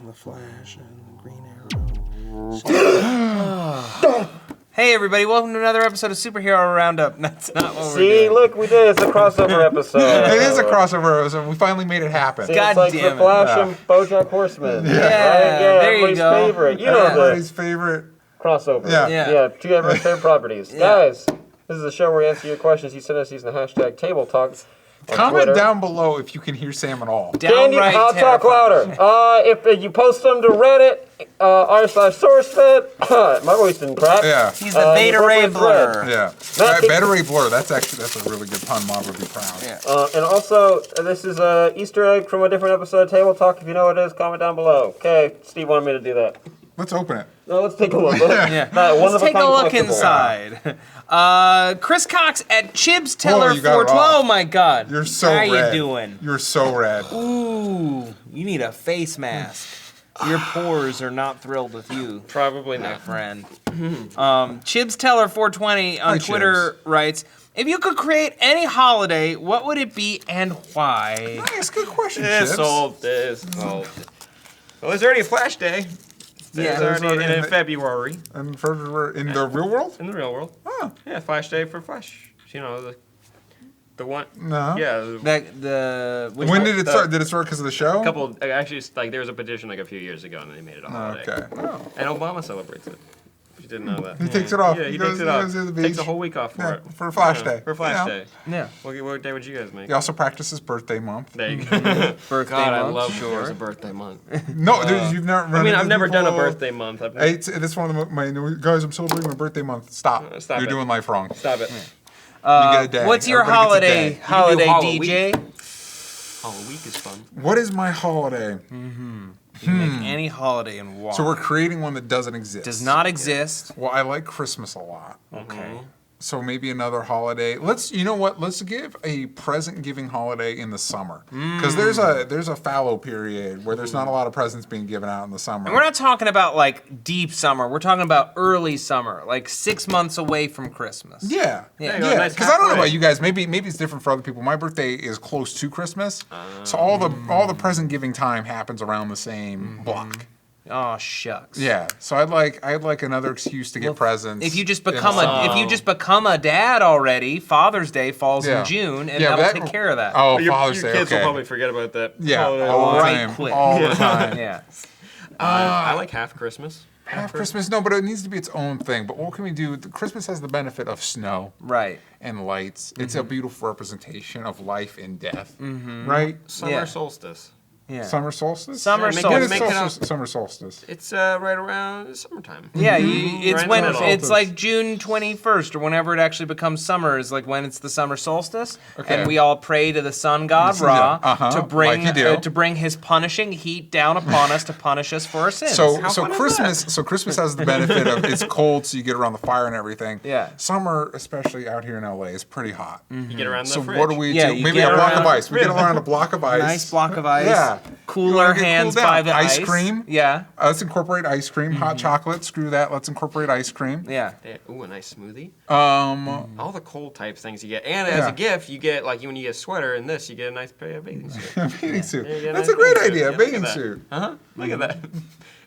the Flash and the Green Arrow. Hey everybody, welcome to another episode of Superhero Roundup. That's not what we're doing. See, look, we did it. It's a crossover episode. It is a crossover episode. We finally made it happen. See, God it's like damn the Flash and BoJack Horseman. Yeah, right? there you everybody's go. favorite. You know Everybody's the favorite. crossover. Yeah. Two everybody's favorite properties. Yeah. Guys, this is a show where we answer your questions. You send us using the hashtag Table Talk. Comment Twitter. down below if you can hear Sam at all. Candy, Downright I'll talk terrifying. louder. If you post them to Reddit, r/SourceFed. My voice didn't crack. Yeah. He's the Beta Ray Blur. Yeah. Not- Better Ray Blur. That's a really good pun. Mom would be proud. Yeah. And also, this is a Easter egg from a different episode of Table Talk. If you know what it is, comment down below. Okay, Steve wanted me to do that. Let's open it. No, let's take a look. Yeah. Let's take a look inside. Chris Cox at Chibs Teller you got it 412. all. Oh my God. You're so How red. you doing? You're so red. Ooh, you need a face mask. Your pores are not thrilled with you. Probably My not. friend. Chibs Teller 420 on Hi, Twitter writes, if you could create any holiday, what would it be and why? Nice, good question, This Chips. old. Well, there's already a Flash Day. Yeah. There's already already in February And in the real world? in the real world. Oh, Yeah, Flash Day for Flash. You know the one. no. Yeah. Which When one? did it start? Did it start because of the show? A couple. Actually, it's like there was a petition like a few years ago, and they made it a holiday. Okay. And Obama celebrates it. If you didn't know that. He takes it off. Yeah, he goes, takes it off. goes to the Takes beach. a whole week off for Yeah, it. for Flash Yeah, Day. For Flash Yeah. Day. Yeah. What day would you guys make? He also practices birthday month. There you go. Birthday God, I month, love sure. there's a birthday month. No, you've never. I mean, I've never done a birthday month. I've never, Hey, this one of my guys. I'm celebrating my birthday month. Stop. Stop You're it. doing life wrong. Stop it. You get a day. What's your Everybody gets a holiday day. Halloween. DJ? Halloween is fun. What is my holiday? You can make any holiday and why. So we're creating one that doesn't exist. Does not exist. Well, I like Christmas a lot. Okay. So maybe another holiday. You know what? Let's give a present giving holiday in the summer. Because there's a fallow period where there's not a lot of presents being given out in the summer. And we're not talking about like deep summer. We're talking about early summer, like 6 months away from Christmas. Yeah. Yeah. Yeah, nice Because I don't know halfway. about you guys. Maybe it's different for other people. My birthday is close to Christmas. So all the present giving time happens around the same block. Oh shucks. Yeah. So I'd like another excuse to get presents. If you just in the become a dad already, Father's Day falls Yeah. in June, and Yeah, that'll that- take care of that. Oh, Your Father's Day. kids Okay. will probably forget about that. Yeah, holiday all the Right time. quick. All the time. Yeah. I like half Christmas. Half Christmas, no, but it needs to be its own thing. But what can we do? Christmas has the benefit of snow Right. and lights. It's a beautiful representation of life and death, right? Summer Yeah. solstice. Yeah. Summer solstice. Summer make it- solstice. make it up. Summer solstice. It's right around summertime. Yeah, it's Right in when the middle. it's like June 21st or whenever it actually becomes summer is like when it's the summer solstice, Okay. and we all pray to the sun god Yeah, Ra uh-huh, to like you do. bring his punishing heat down upon us to punish us for our sins. So How fun is Christmas has the benefit of it's cold, so you get around the fire and everything. Yeah. Summer, especially out here in LA, is pretty hot. You get around the So fridge. what do we Yeah, do? you Maybe get a block around- of ice. We get around a block of ice. nice block of ice. Yeah. Cool You our wanna get hands cooled by down. the ice cream. Yeah. Let's incorporate ice cream. Hot chocolate. Screw that. Let's incorporate ice cream. Yeah. Ooh, a nice smoothie. Um, All the cold type things you get. And as Yeah. a gift, you get, like when you get a sweater and this, you get a nice bathing suit. bathing suit. Yeah, you get That's nice a great bathing suit. idea. Yeah, look Bathing at that. suit. Uh-huh. Look at that.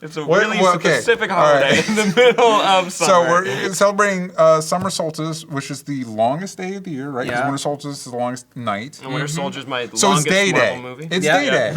It's a What- really well, okay. specific All holiday right. in the middle of summer. So we're celebrating summer solstice, which is the longest day of the year, right? Because Yeah. winter solstice is the longest night. And Winter Soldier's my So longest it's day Marvel day. movie. It's Yeah. day day.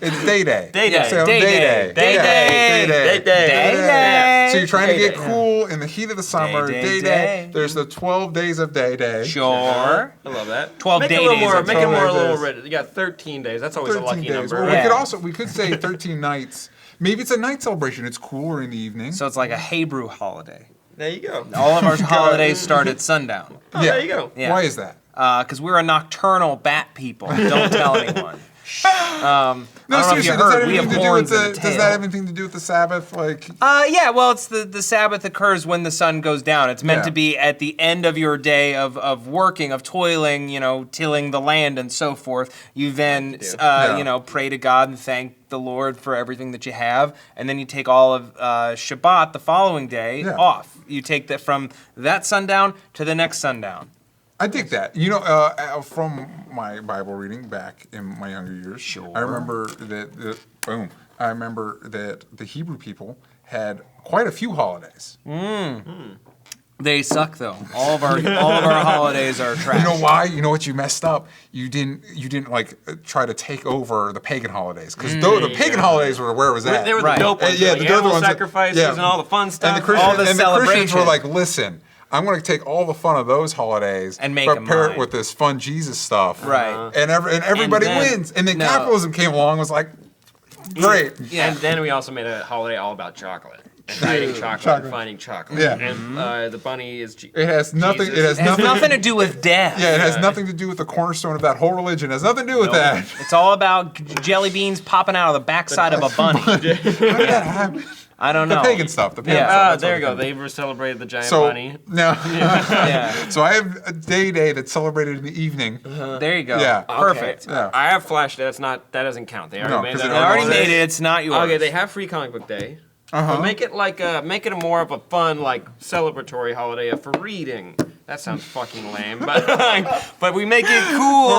It's day day. Day day. So Day day day. day. Day Yeah, day. Day Day day. Day day. So you're trying to Day get day. cool in the heat of the summer. Day, Day day, day. day. There's the 12 days of day day. Sure. I love that. 12 make day it a little days more, of make it more a 12 little days. rid. You got 13 days. That's always a 13 lucky days. number. Well, Yeah. we could say 13 nights. Maybe it's a night celebration. It's cooler in the evening. So it's like a Hebrew holiday. There you go. All of our holidays start at sundown. Oh, there you go. Yeah. Why is that? Because we're a nocturnal bat people. Don't tell anyone. I don't know if you heard, we have horns and a does tail. that have anything to do with the Sabbath? Like, Yeah, well, it's the Sabbath occurs when the sun goes down. It's meant Yeah. to be at the end of your day of working, of toiling, tilling the land and so forth. You then, Yeah. pray to God and thank the Lord for everything that you have, and then you take all of Shabbat the following day Yeah. off. You take that from that sundown to the next sundown. I dig that. From my Bible reading back in my younger years, Sure. I remember that. Boom. I remember that the Hebrew people had quite a few holidays. They suck though. All of our holidays are trash. You know why? You know what you messed up? You didn't like try to take over the pagan holidays because the pagan holidays were where it was at. They were the Right. dope ones. Yeah, like the dope animal ones. sacrifices and all the fun stuff. And the Christians, all the and the Christians were celebration. like, listen, I'm going to take all the fun of those holidays And make but 'em pair it mine. with this fun Jesus stuff. Right. And everybody And then- wins. And then no. capitalism came along and was like, great. Yeah. And then we also made a holiday all about chocolate. And hiding chocolate, Chocolate. and finding chocolate. Yeah. And the bunny is It has nothing. Jesus. It has It has nothing. nothing to do with death. Yeah, it has nothing to do with the cornerstone of that whole religion. It has nothing to do with that. It's all about jelly beans popping out of the backside of a bunny. How did that happen? I don't The know. pagan stuff. The pagan Yeah. stuff. that's there what you go. it They were celebrated the giant So bunny. now, Yeah. so I have a day that's celebrated in the evening. There you go. Yeah. Perfect. Okay. Yeah. I have Flash Day. That doesn't count. They already No, made 'cause that. it They already Alright. made it. It's not yours. Okay, they have free comic book day. But make it make it a more of a fun, like celebratory holiday for reading. That sounds fucking lame, but we make it cool.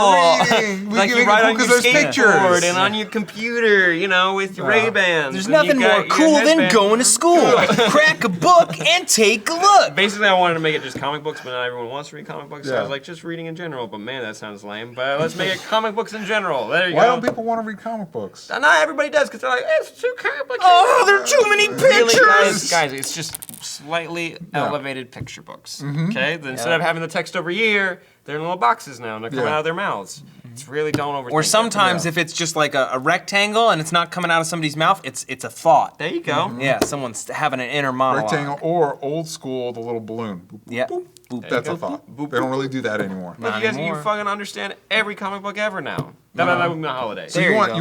For reading. We Like can you make it write cool on your 'cause there's skateboard pictures. and on your computer, with your Ray-Bans. There's and you nothing got more your cool than headband. going to school. Crack a book and take a look. Basically, I wanted to make it just comic books, but not everyone wants to read comic books. So I Yeah. was like, just reading in general. But man, that sounds lame. But let's make it comic books in general. There you Why go. don't people want to read comic books? Not everybody does because they're like, it's too complicated. Oh, there are too many Really, pictures. guys, it's just slightly elevated picture books. Okay, then instead of having the text over here, they're in little boxes now, and they're coming Yeah. out of their mouths. It's really don't overthink. Or it. sometimes Yeah. if it's just like a rectangle and it's not coming out of somebody's mouth, it's a thought. There you go. Yeah, someone's having an inner monologue. Rectangle or old school, the little balloon. Boop, Yeah. boop. Boop. That's go. a thought. Boop, They don't really do that anymore. Look, you guys, you anymore. fucking understand every comic book ever now. That would be my holiday. So There you you want go.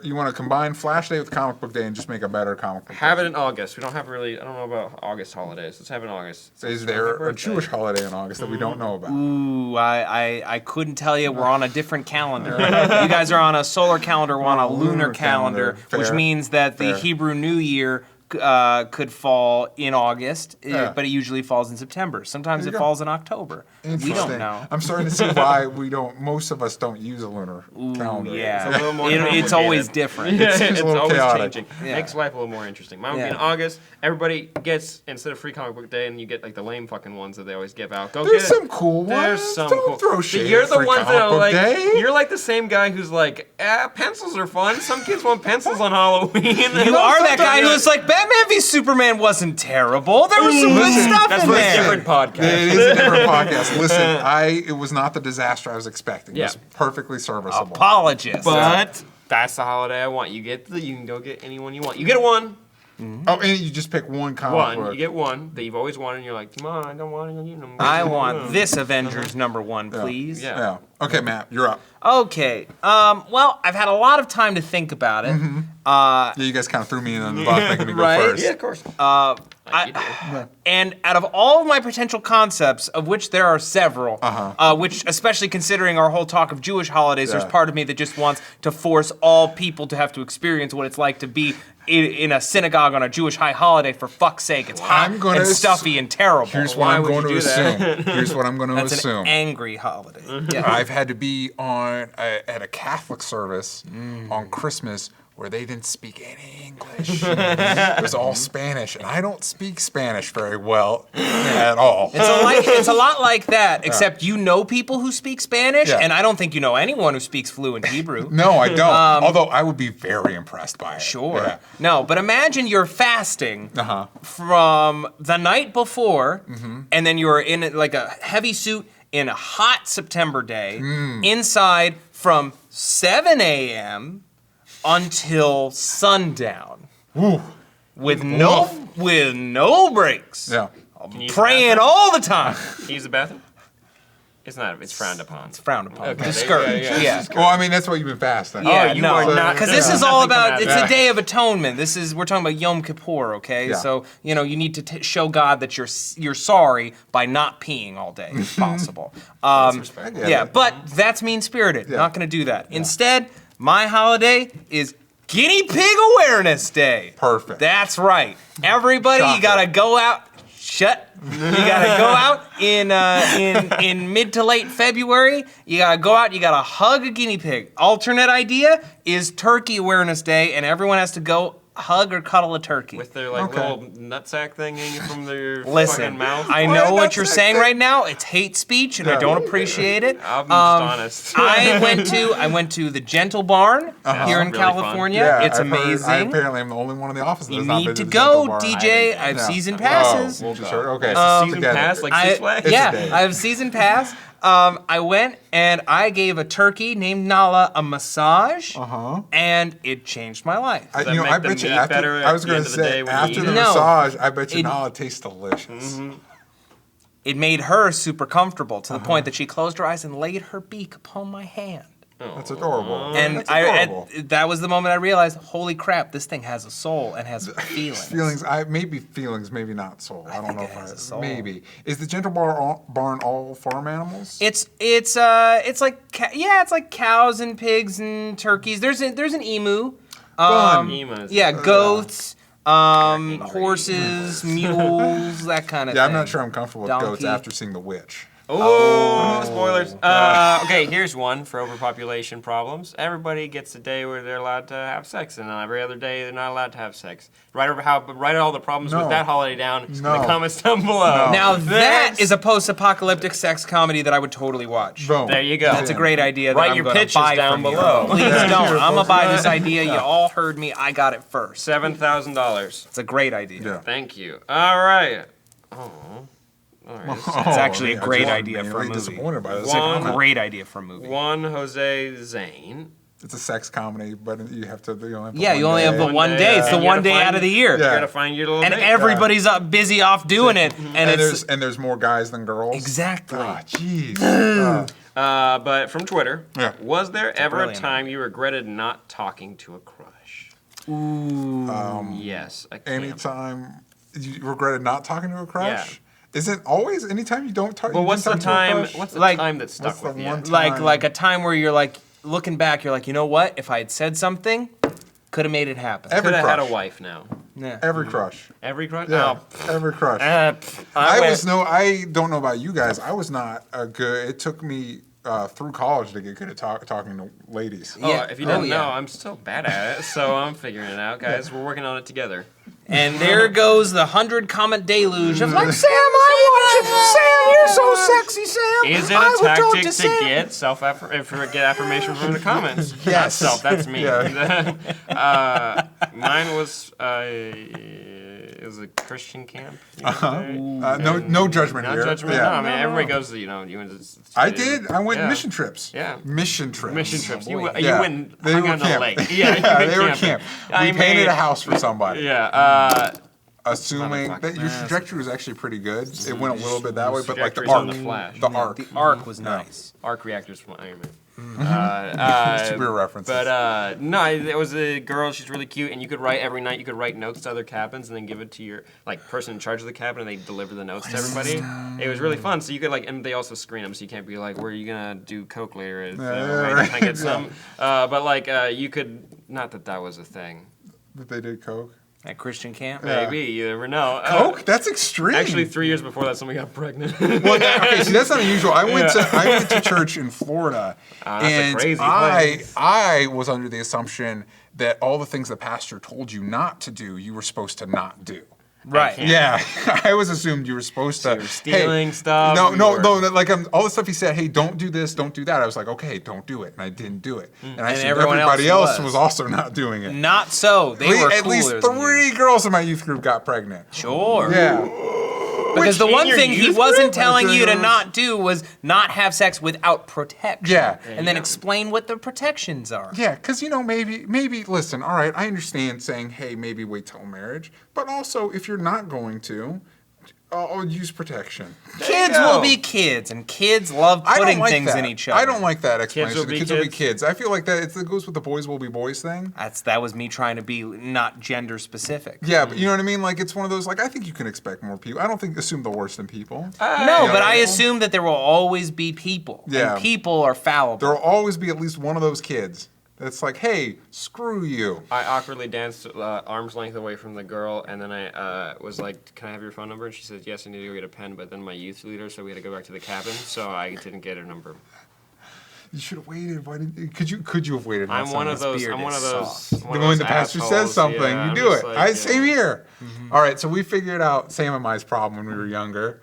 you want to combine Flash Day with Comic Book Day and just make a better comic book. Have it in August. We don't have really. I don't know about August holidays. Let's have it in August. Day. Is My there a birthday. Jewish holiday in August that we don't know about? Ooh, I couldn't tell you. We're on a different calendar. You guys are on a solar calendar, we're on a lunar calendar, which Fair. means that the Fair. Hebrew New Year could fall in August, Yeah. but it usually falls in September. Sometimes There it you go. falls in October. We don't Interesting. know. I'm starting to see why we don't. Most of us don't use a lunar calendar. Yeah, It's a little more it's complicated. always different. Yeah, It's it's a little always chaotic. changing. Yeah. Makes life a little more interesting. Mine would be Yeah. in August. Everybody gets, instead of free comic book day, and you get like the lame fucking ones that they always give out. Go There's get some cool There's ones. some Don't cool. throw But shade you're at the free ones that comic are book like, day. you're like the same guy who's like, pencils are fun. Some kids want pencils on Halloween. You are that guy who's like, Batman v Superman wasn't terrible. There was some good Listen, stuff That's in for a there. different podcast. It is a different podcast. Listen, it was not the disaster I was expecting. It Yeah. was perfectly serviceable. Apologist. But that's the holiday I want. You can go get anyone you want. You get one. Oh, and you just pick one comic book. You get one that you've always wanted, and you're like, come on, I don't want to get them. I want this Avengers #1, please. Yeah. Yeah. Okay, Matt, you're up. Okay. Well, I've had a lot of time to think about it. Yeah, you guys kind of threw me in the box making me go Right? first. Yeah, of course. And out of all of my potential concepts, of which there are several, which, especially considering our whole talk of Jewish holidays, there's Yeah. part of me that just wants to force all people to have to experience what it's like to be in a synagogue on a Jewish high holiday. For fuck's sake, it's hot I'm gonna and stuffy and terrible. Here's Why what I'm would going you to do that? assume. Here's what I'm going to That's assume. an angry holiday. Yeah. I've had to be at a Catholic service on Christmas where they didn't speak any English. It was all Spanish, and I don't speak Spanish very well at all. It's a lot like that, except you know people who speak Spanish, Yeah. and I don't think you know anyone who speaks fluent Hebrew. No, I don't. Although I would be very impressed by it. Sure. Yeah. No, but imagine you're fasting from the night before, and then you're in like a heavy suit in a hot September day, inside from 7 a.m. until sundown, with no breaks. Yeah. Can you use Praying all the time. Can you use the bathroom? It's not. It's frowned upon. It's frowned upon. Okay, Discouraged. yeah, Yeah. Well, I mean, that's what you've been fasting. Yeah, you no, are not- because this is Yeah. all Nothing about. come It's out of a that. day of atonement. We're talking about Yom Kippur, okay? Yeah. So you need to show God that you're sorry by not peeing all day, if possible. respect. Yeah. Yeah, but that's mean spirited. Not going to do that. Instead, my holiday is Guinea Pig Awareness Day. Perfect. That's right. Everybody, you Shocker. got to go out. shut. You gotta go out in mid to late February. You gotta go out. You gotta hug a guinea pig. Alternate idea is Turkey Awareness Day, and everyone has to go hug or cuddle a turkey. With their little nutsack thing hanging from their Listen, fucking mouth. I know what you're saying right now. It's hate speech, and I don't appreciate it. I'm just honest. I went to the Gentle Barn here in Really California. Yeah, it's amazing. I apparently am the only one in the office that You has not need been to the go, Gentle Barn. DJ. I have season passes. We'll okay. Season together. pass, like Six Flags? It's a Yeah, day. I have season pass. I went and I gave a turkey named Nala a massage, and it changed my life. that I make the bet you meat after, better I was at the going end to of the day say, when you after eat the it? No. massage, I bet you It- Nala tastes delicious. It made her super comfortable to the point that she closed her eyes and laid her beak upon my hand. That's adorable. And That's adorable. that was the moment I realized, holy crap, this thing has a soul and has feelings. Maybe feelings, maybe not soul. I don't think know it if has I a soul. maybe. Is the Gentle Barn all farm animals? It's like it's like cows and pigs and turkeys. There's an emu. Fun. Emus. Yeah, goats, horses, mules, that kind of thing. Yeah, I'm not sure I'm comfortable with goats Donkey. after seeing The Witch. Oh, spoilers. Okay, here's one for overpopulation problems. Everybody gets a day where they're allowed to have sex, and every other day they're not allowed to have sex. Write all the problems No. with that holiday down in No. the comments down below. Now that Next. is a post-apocalyptic sex comedy that I would totally watch. Boom. There you go. That's a great idea. That Write I'm your gonna pitches buy down from you. below. Please Yeah, don't. sure, I'm gonna folks. buy this idea. You all heard me. I got it first. $7,000. It's a great idea. Yeah. Thank you. All right. Oh. All right. It's actually a great I'm idea for a mainly movie. disappointed by this. It's a One- great idea for a movie. One Jose Zane. It's a sex comedy, but you have to. You only have Yeah, you only have the One one day, day. It's the and you one gotta day find- out of the year. Yeah. You gotta find your little And date. everybody's up busy off doing it. And it's there's more guys than girls. exactly. Ah, jeez. But from Twitter, Yeah. was there ever a brilliant time you regretted not talking to a crush? Yes, I can. Anytime you regretted not talking to a crush? Yeah. Isn't always anytime you don't talk? Well, you what's the didn't talk to a time? crush? What's the Like, time that stuck what's the with you? one time- like a time where you're like looking back, you're like, you know what? If I had said something, could have made it happen. Every Could have had a crush. wife now. Yeah. Every crush. Every crush? Yeah, Oh, every crush. I don't know about you guys. I was not a good. It took me through college to get good at talking to ladies. Oh, Yeah. if you Oh, didn't yeah. know, I'm still bad at it, so I'm figuring it out, guys. We're working on it together. And there goes the 100 comment deluge of like, Sam, I want you. Sam, you're so sexy, Sam. Is it I a would talk tactic to Sam." get affirmation from the comments? That's Yes. self. That's me. Yeah. Mine was it was a Christian camp. You know, No judgment No here. judgment. Yeah. No, I mean everybody goes. You went to. I did. I went Yeah. mission trips. Yeah. Mission trips. Mission trips. You Yeah. went and They hung were out on the camp. lake. Yeah, you they were camping. camp. I We painted made- a house for somebody. Yeah. Assuming that your trajectory was actually pretty good. It went a little bit that way, but like the Trajectory's arc. on the Flash. The arc. The arc was nice. Arc reactors from Iron Man. Super references. But no, it was a girl. She's really cute, and you could write every night. You could write notes to other cabins, and then give it to your person in charge of the cabin, and they deliver the notes to everybody. It was really fun. So you could and they also screen them, so you can't be like, "Where are you gonna do coke later?" Can I get some? But you could. Not that was a thing. That they did coke. At Christian camp. Maybe you never know. Coke? That's extreme. Actually, 3 years before that, somebody got pregnant. Well, okay, see, that's not unusual. I went to church in Florida, That's a and crazy place. I was under the assumption that all the things the pastor told you not to do, you were supposed to not do. Right. Yeah, I always assumed you were supposed to. you were stealing stuff, No, you no, were- no. Like all the stuff he said. Hey, don't do this, don't do that. I was like, okay, don't do it, and I didn't do it. And I assumed everyone everybody else else was also not doing it. Not so. They were At least cooler than you. 3 girls in my youth group got pregnant. Sure. Yeah. Because the in one your thing he youth wasn't group? telling you to Yes. not do was not have sex without protection. Yeah. And then explain what the protections are. Yeah, because maybe listen. All right, I understand saying, hey, maybe wait till marriage, but also if you're not going to, I'll use protection. Kids will be kids, and kids love I don't putting like things that. in each other. I don't like that explanation. will The be kids will be kids. kids. I feel like that it goes with the boys will be boys thing. That was me trying to be not gender specific. Yeah, but you know what I mean? Like it's one of those. Like I think you can expect more people. I don't think assume the worst in people. No, Yeah, but I well- assume that there will always be people. Yeah. And people are fallible. There will always be at least one of those kids That's like, hey, screw you. I awkwardly danced arm's length away from the girl, and then I was like, "Can I have your phone number?" And she said, "Yes, I need to go get a pen." But then my youth leader, so we had to go back to the cabin, so I didn't get her number. You should have waited. Why didn't? Could you have waited? I'm one of those. When the pastor says something, yeah, you do it. Like, Same here. All right, so we figured out Sam and Mai's problem when we were younger.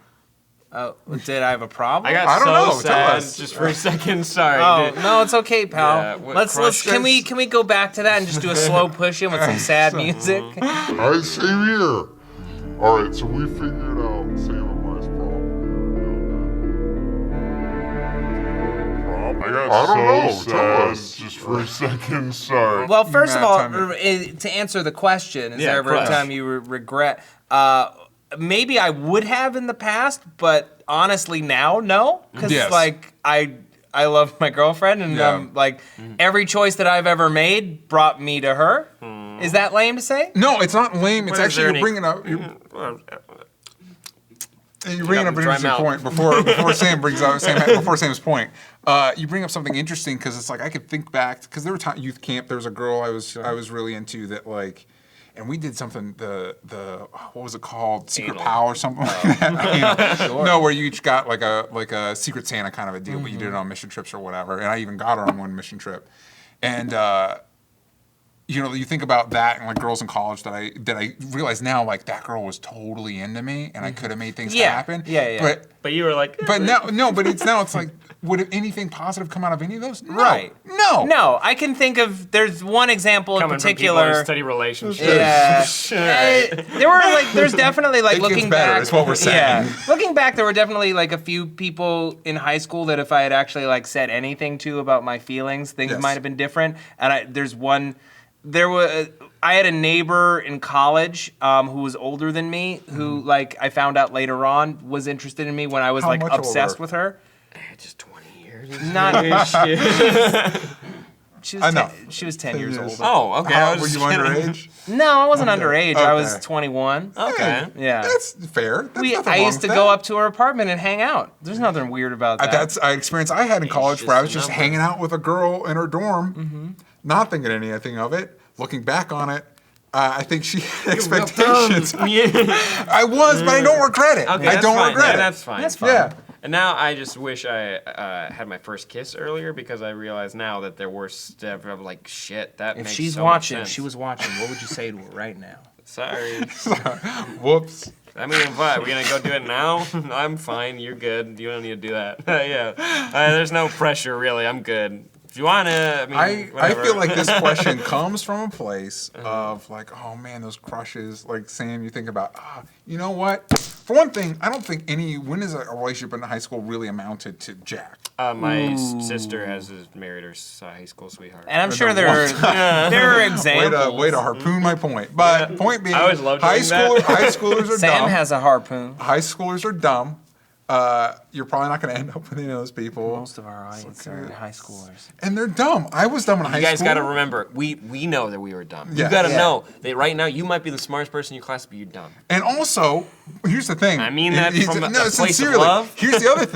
Oh, did I have a problem? I got I don't so know. Tell sad us. just for a second. Sorry. Oh dude. no, it's okay, pal. Yeah, let's can we go back to that and just do a slow push in with some sad music? Alright, same here. Alright, so we figured out Sam and Mai's problem. I got so sad just for a second. Sorry. Well, first of all, Matt, to answer the question, is Yeah, there ever a correct. time you regret? Maybe I would have in the past, but honestly now, no, because Yes. like I love my girlfriend, and Yeah. like every choice that I've ever made brought me to her. Is that lame to say? No, it's not lame. It's But is actually there you're bringing up. You're bringing up an Dry interesting mouth. point before Sam brings up before Sam's point. You bring up something interesting because it's like I could think back because there were youth camp. There was a girl I was really into that like. And we did something, the what was it called? Secret Anal. POW or something like that. No, where you each got like a Secret Santa kind of a deal, but you did it on mission trips or whatever. And I even got her on one mission trip. And you think about that and like girls in college that I realize now like that girl was totally into me and I could have made things happen. Yeah. But you were like, But it's like, would anything positive come out of any of those? No. Right. No. No, I can think of. There's one example in coming from people particular. in steady relationships. Yeah. There's definitely like It gets looking better, back. is what we're saying. Yeah. Looking back, there were definitely like a few people in high school that if I had actually like said anything to about my feelings, things Yes. might have been different. And I had a neighbor in college who was older than me, who like I found out later on was interested in me when I was How like much obsessed older? with her. Just 20 years. Not Enough. she was 10 years older. Oh, okay. How, I was were you kidding. underage? No, I wasn't underage. I was Okay. 21. Okay. Yeah. That's fair. That's nothing I wrong used to with go that. up to her apartment and hang out. There's nothing weird about that. That's an experience I had in college where I was just just a number. hanging out with a girl in her dorm, not thinking anything of it. Looking back on it, I think she had expectations. I was, but I don't regret it. Okay, I that's don't fine. regret Yeah, it. That's fine. That's fine. Yeah. And now I just wish I had my first kiss earlier because I realize now that there were steps of like shit that If makes she's so watching, much if sense. she was watching, what would you say to her right now? Sorry. Whoops. I mean, what? We're gonna go do it now? I'm fine. You're good. You don't need to do that. Yeah. There's no pressure really. I'm good. If you wanna, I whatever. feel like this question comes from a place of like, oh man, those crushes. Like Sam, you think about, you know what? For one thing, I don't think when is a relationship in high school really amounted to Jack? My sister has married her high school sweetheart. And I'm sure there are examples. Way to harpoon my point. But point being, I always loved doing that. high schoolers are Sam dumb. has a harpoon. High schoolers are dumb. You're probably not going to end up with any of those people. Most of our audience are high schoolers. And they're dumb. I was dumb in high You school. guys got to remember, we know that we were dumb. Yeah. You got to Yeah. know that right now you might be the smartest person in your class, but you're dumb. And also, here's the thing. I mean that from a place of sincerely. love. Here's the other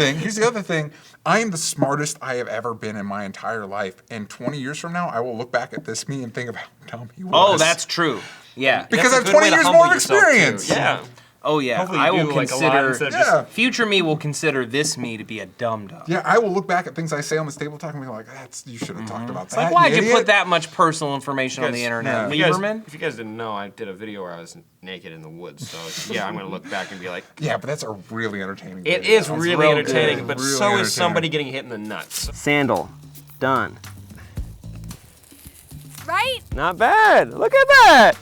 thing. I am the smartest I have ever been in my entire life. And 20 years from now, I will look back at this me and think of how dumb he was. Oh, that's true. Yeah. Because I That's a have good 20 way to years humble more of yourself, too. experience. Yeah. Oh yeah. Hopefully I you will do like a lot instead consider of just Yeah. future me will consider this me to be a dum dum. Yeah, I will look back at things I say on this table talk and be like, you should have talked about that. Like, why'd you idiot." put that much personal information on the Guys, internet, yeah. Lieberman? If you guys didn't know, I did a video where I was naked in the woods. So yeah, I'm gonna look back and be like, Yeah, but that's a really entertaining it video. is It's really real entertaining, good. but Really so entertaining. is somebody getting hit in the nuts. Sandal. Done. Right? Not bad. Look at that.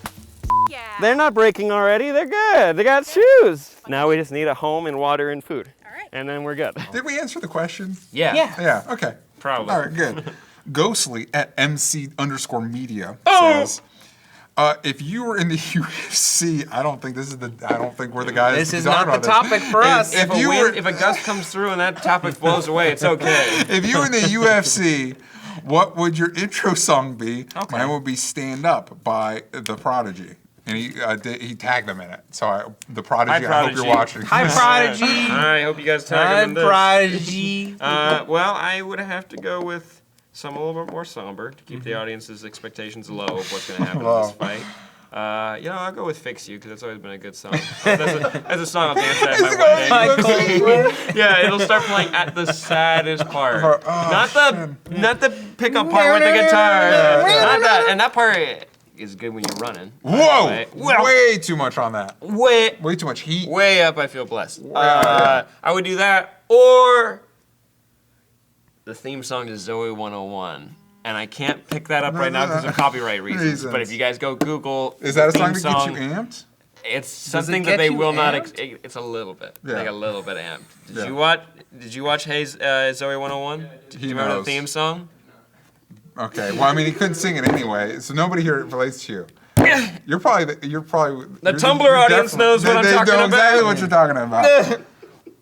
Yeah. They're not breaking already. They're good. They got shoes. Now we just need a home and water and food. All right. And then we're good. Did we answer the question? Yeah. Yeah. Yeah, okay. Probably. All right, good. Ghostly at MC_media Oh! says, if you were in the UFC, I don't think we're the guys. This to be is talking not the about this. topic for us. If you were, If a gust comes through and that topic blows away, it's okay. if you were in the UFC, what would your intro song be? Okay. Mine would be "Stand Up" by The Prodigy, and he tagged them in it. So The Prodigy, I hope Prodigy. you're watching. Hi, Prodigy. I hope you guys tag him Hi, in this. Prodigy. Well, I would have to go with some a little bit more somber to keep the audience's expectations low of what's going to happen in this fight. I'll go with "Fix You" because that's always been a good song. That's a song I'll dance at my wedding. Yeah, it'll start playing at the saddest part, not the pickup part with the guitar. Not that, and that part is good when you're running. Whoa! Right? Way too much on that. Way too much heat. Way up. I feel blessed. I would do that or the theme song to Zoe 101. And I can't pick that up right now because of copyright reasons. But if you guys go Google, is that a song that gets you amped? It's something that they will not. It's a little bit, like a little bit amped. Did you watch Hey Zoe 101? Do you remember the theme song? Okay. Well, I mean, he couldn't sing it anyway, so nobody here relates to you. You're probably the Tumblr audience knows what I'm talking about. Exactly what you're talking about.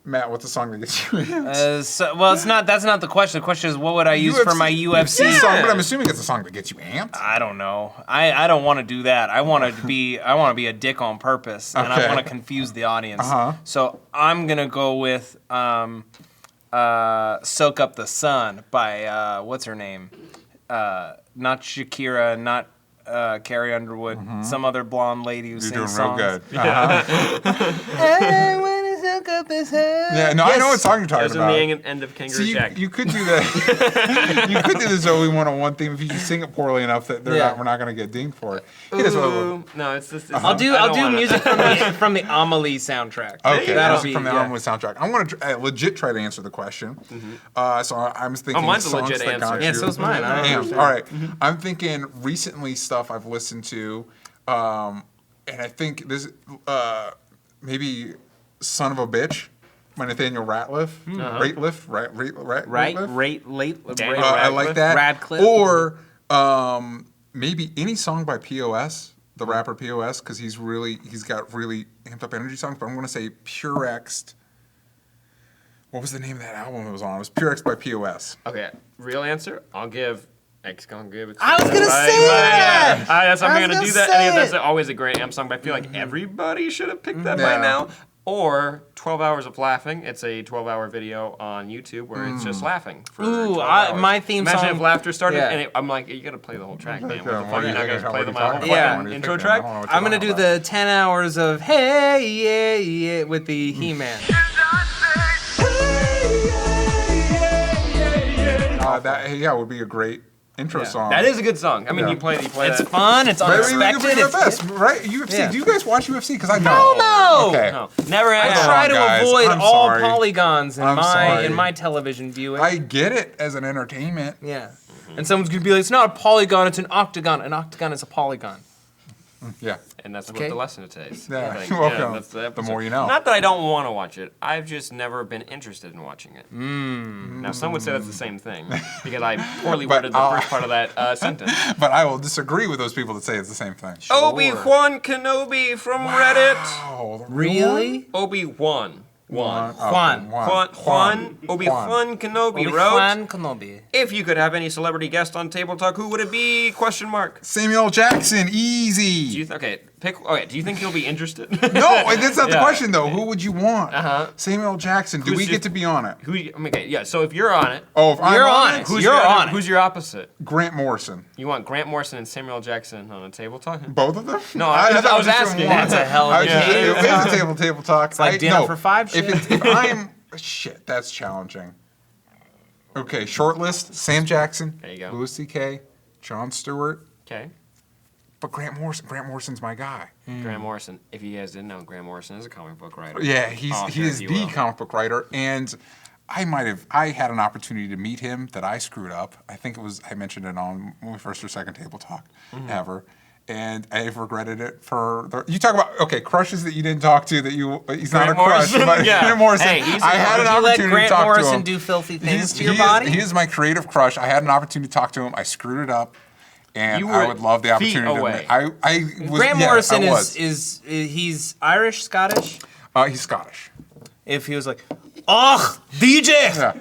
Matt, what's the song that gets you amped? Well, it's not. That's not the question. The question is, what would I use for my UFC song? But I'm assuming it's a song that gets you amped. I don't know. I don't want to do that. I want to be a dick on purpose, and I want to confuse the audience. So I'm gonna go with "Soak Up the Sun" by what's her name? Not Shakira, not Carrie Underwood, some other blonde lady who sings songs. You're doing real good. Yeah, no, I know what song you're talking about. It was in the end of Kangaroo Jack. You could do that. You could do the Zoe 101 theme if you just sing it poorly enough that we're not going to get dinged for it. No, it's just. I'll do music from the Amelie soundtrack. Okay, that'll be from the Amelie soundtrack. I'm going to legit try to answer the question. So I'm thinking. Mine's a legit answer. Yeah, so's mine. All right, I'm thinking recently stuff I've listened to, and I think this maybe "Son of a Bitch" by Nathaniel Rateliff. I like that. Radcliffe. Or maybe any song by POS, the rapper POS, because he's got really amped up energy songs. But I'm going to say Pure X'd. What was the name of that album it was on? It was Pure X by POS. Okay, real answer. I'll give. X gonna give it. I was gonna say that. I'm gonna do that. And that's always a great amp song, but I feel like everybody should have picked that by now. Or 12 Hours of Laughing. It's a 12-hour video on YouTube where it's just laughing for 12 hours. My theme song. Imagine if laughter started, and I'm like, you gotta play the whole track, man. What the fuck? You're not gonna play the whole fucking intro track? I'm gonna do the 10 hours of Hey Yeah Yeah with the He-Man. That would be a great intro song. That is a good song. I mean, you play It's that. fun. It's unexpected. Right? UFC. Yeah. Do you guys watch UFC? Because I don't. No. Okay. No, never I have. try to guys. avoid I'm all sorry. polygons in sorry. my television viewing. I get it as an entertainment. Yeah. And someone's gonna be like, it's not a polygon, it's an octagon. An octagon is a polygon. Yeah. And that's what the lesson of today is. Yeah. I think. You're welcome. That's the The more you know. Not that I don't want to watch it. I've just never been interested in watching it. Now, some would say that's the same thing because I poorly worded the first part of that sentence. But I will disagree with those people that say it's the same thing. Obi-Wan Kenobi from Reddit. Oh, Really? Obi-Wan. Juan Obi-Wan Kenobi wrote, Obi-Wan Kenobi. if you could have any celebrity guest on Table Talk, who would it be? Question mark. Samuel Jackson, easy. Do you think he'll be interested? No, that's not the question though. Who would you want? Samuel Jackson. Do we get to be on it? So if you're on it, Oh, if I'm on it, who's your opposite? Grant Morrison. You want Grant Morrison and Samuel Jackson on a Table Talk? Both of them? No, I was asking. That's a hell of a It is a table talk. It's like dinner for five. If I'm shit, that's challenging. Okay, short list: Sam Jackson, There you go. Louis C.K., Jon Stewart. Okay. But Grant Morrison's my guy. Grant Morrison. If you guys didn't know, Grant Morrison is a comic book writer. Yeah, he is the comic book writer, and I had an opportunity to meet him that I screwed up. I think I mentioned it on my first or second Table Talk ever. And I've regretted it you talk about, crushes that you didn't talk to he's Grant not a crush, Morrison, but yeah. Grant Morrison. Hey, he's I had an opportunity Grant to talk Morrison to him. do filthy things to your body? He is my creative crush. I had an opportunity to talk to him. I screwed it up. And I would love the opportunity away. Grant Morrison is he's Irish, Scottish? He's Scottish. If he was like, DJ! Yeah.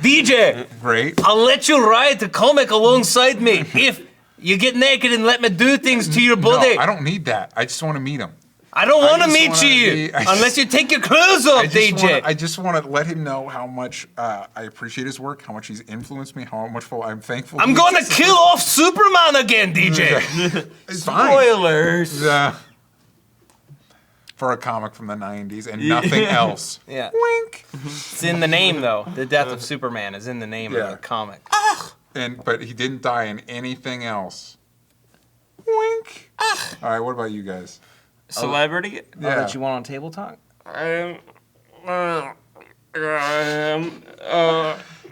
DJ! Great. I'll let you ride the comic alongside me if you get naked and let me do things to your body. No, I don't need that. I just want to meet him. I don't want to just meet wanna you be- unless you take your clothes off, DJ. I just want to let him know how much I appreciate his work, how much he's influenced me, how much I'm thankful. I'm going to kill off Superman again, DJ. It's fine. Spoilers. Yeah. For a comic from the 90s and nothing else. Yeah. Wink. It's in the name, though. The death of Superman is in the name of Yeah. the comic. But he didn't die in anything else. Wink. All right, what about you guys? Celebrity? Oh, that you want on Table Talk?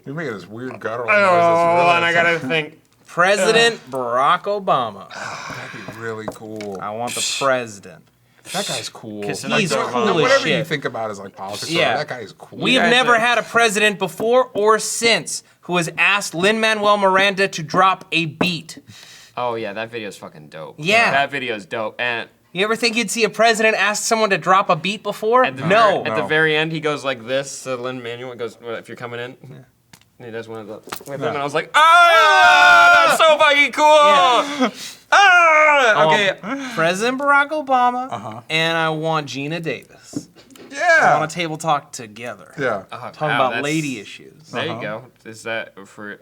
You're making this weird guttural noise. Hold on, I gotta think. President Barack Obama. That'd be really cool. I want the president. That guy's cool. Kissing He's like cool as Whatever you shit. think about is like politics. Yeah. That guy is cool. We have guys never are- had a president before or since who has asked Lin-Manuel Miranda to drop a beat. Oh yeah, that video's fucking dope. Yeah. That video's dope. And You ever think you'd see a president ask someone to drop a beat before? at the No. at the very end, he goes like this to Lin-Manuel. Goes, well, if you're coming in. And he does one of the with him, and I was like, ah, that's so fucking cool. Ah, okay. President Barack Obama, and I want Gina Davis. I Yeah. want a table talk together. Yeah. Talking Wow, about that's- lady issues. There you go. Is that for?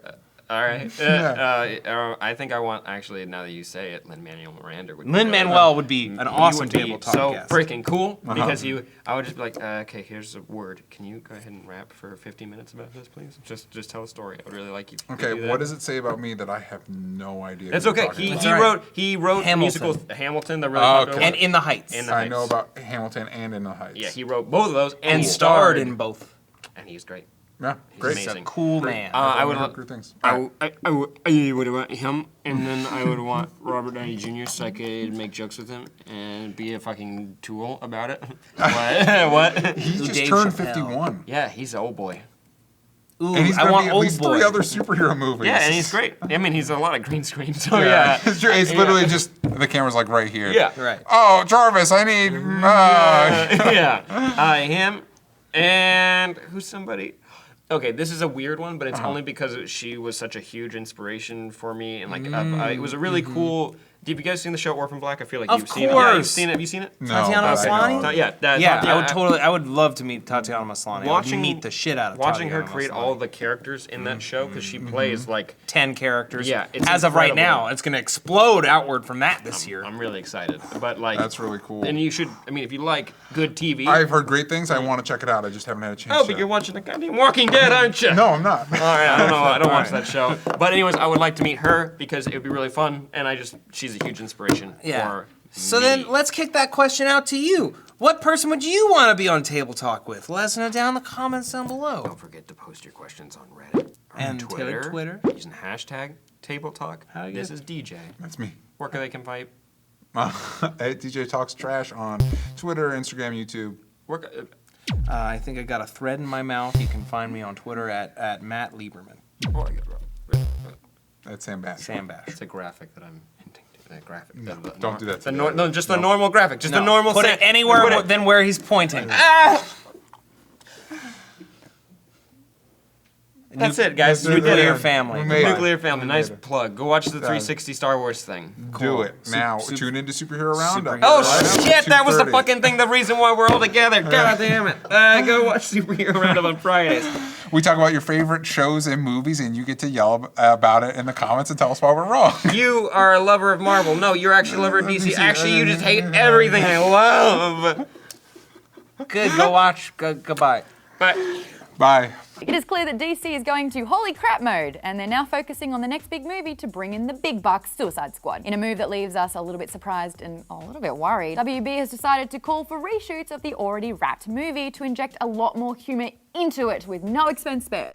All right. I think I want actually. Now that you say it, Lin-Manuel Miranda would. be Lin-Manuel would be an really- awesome he would be table talk so guest. freaking cool because I would just be like, okay, here's a word. Can you go ahead and rap for 15 minutes about this, please? Just tell a story. I would really like you. To Okay, do that. what does it say about me that I have no idea? That's who you're okay. talking He, about? he all right. wrote Hamilton. musicals. Hamilton, the really Oh, popular okay. one. And In the Heights. In the I know Heights. about Hamilton and In the Heights. Yeah, he wrote both of those and he starred in both. and he's great. Yeah, great. amazing. He's a cool man. I would. Heard good things. I would want him, and then I would want Robert Downey Jr. so I could make jokes with him and be a fucking tool about it. What? He's Ooh, just Dave turned Chappelle. 51. Yeah, he's an old boy. Ooh, And he's I gonna want be at Old least Boy. 3 other superhero movies. Yeah, and he's great. I mean, he's a lot of green screen, so Yeah, yeah. it's, true. It's literally just the camera's like right here. Yeah. Right. Oh, Jarvis, I need. Yeah. Him and who's somebody? Okay, this is a weird one, but it's only because she was such a huge inspiration for me, and like it was a really cool. Have you guys seen the show Orphan Black? I feel like Of you've seen it. Yeah, you've course. seen it. Have you seen it? No, Tatiana but I Maslany? know. Yeah, I would love to meet Tatiana Maslany. I would meet the shit out of watching her Tatiana create Maslany. all the characters in that show because she plays like 10 characters. Yeah, it's as of right incredible. now, it's going to explode outward from that this year. I'm really excited. But like That's really cool. And you should. I mean, if you like good TV. I've heard great things. I want to check it out. I just haven't had a chance. Oh, but yet. you're watching the goddamn Walking Dead, aren't you? No, I'm not. All right, I don't know. I don't watch that show. But anyways, I would like to meet her because it would be really fun, and she's a huge inspiration for So me. then let's kick that question out to you. What person would you want to be on Table Talk with? Let us know down in the comments down below. Don't forget to post your questions on Reddit or And Twitter. using hashtag Table Talk. How you This get- is DJ. That's me. Where can they can find? At DJ Talks Trash on Twitter, Instagram, YouTube. I think I got a thread in my mouth. You can find me on Twitter at Matt Lieberman. That's Sam Bass. Sam Bash. It's a graphic that I'm hinting to. That graphic. No, don't do that to The me. no, just the normal graphic. Just the normal. Put it anywhere than where he's pointing. That's it, guys. We did Nuclear it. family. We made it. Nuclear Family. Nice made it. plug. Go watch the 360 Star Wars thing. Do it now. Tune into Superhero Roundup. Superhero Oh Right? shit! That was the 2:30. fucking thing. The reason why we're all together. God damn it! Go watch Superhero Roundup on Fridays. We talk about your favorite shows and movies, and you get to yell about it in the comments and tell us why we're wrong. You are a lover of Marvel. No, you're actually a lover of DC. Actually, you just hate everything I love. Good. Go watch. Goodbye. But Bye. It is clear that DC is going to holy crap mode, and they're now focusing on the next big movie to bring in the big bucks Suicide Squad. In a move that leaves us a little bit surprised and a little bit worried, WB has decided to call for reshoots of the already wrapped movie to inject a lot more humour into it with no expense spared.